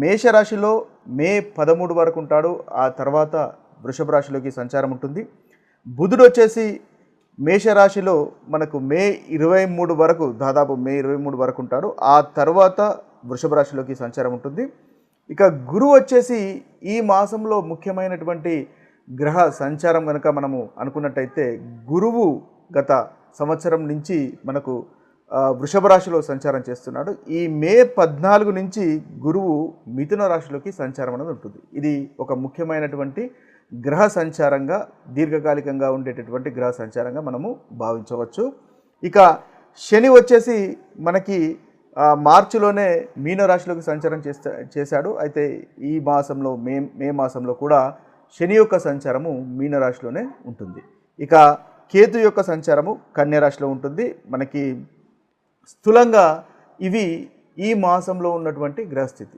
మేషరాశిలో మే 13 వరకు ఉంటాడు. ఆ తర్వాత వృషభ రాశిలోకి సంచారం ఉంటుంది. బుధుడు వచ్చేసి మేషరాశిలో మనకు మే 23 వరకు, దాదాపు మే 23 వరకు ఉంటాడు. ఆ తర్వాత వృషభ రాశిలోకి సంచారం ఉంటుంది. ఇక గురువు వచ్చేసి ఈ మాసంలో ముఖ్యమైనటువంటి గ్రహ సంచారం కనుక మనము అనుకున్నట్టయితే, గురువు గత సంవత్సరం నుంచి మనకు వృషభ రాశిలో సంచారం చేస్తున్నాడు. ఈ మే 14 నుంచి గురువు మిథున రాశిలోకి సంచారం అనేది ఉంటుంది. ఇది ఒక ముఖ్యమైనటువంటి గ్రహ సంచారంగా, దీర్ఘకాలికంగా ఉండేటటువంటి గ్రహ సంచారంగా మనము భావించవచ్చు. ఇక శని వచ్చేసి మనకి మార్చిలోనే మీనరాశిలోకి సంచారం చేశాడు. అయితే ఈ మాసంలో మే మాసంలో కూడా శని యొక్క సంచారము మీనరాశిలోనే ఉంటుంది. ఇక కేతు యొక్క సంచారము కన్యరాశిలో ఉంటుంది. మనకి స్థూలంగా ఇవి ఈ మాసంలో ఉన్నటువంటి గ్రహస్థితి.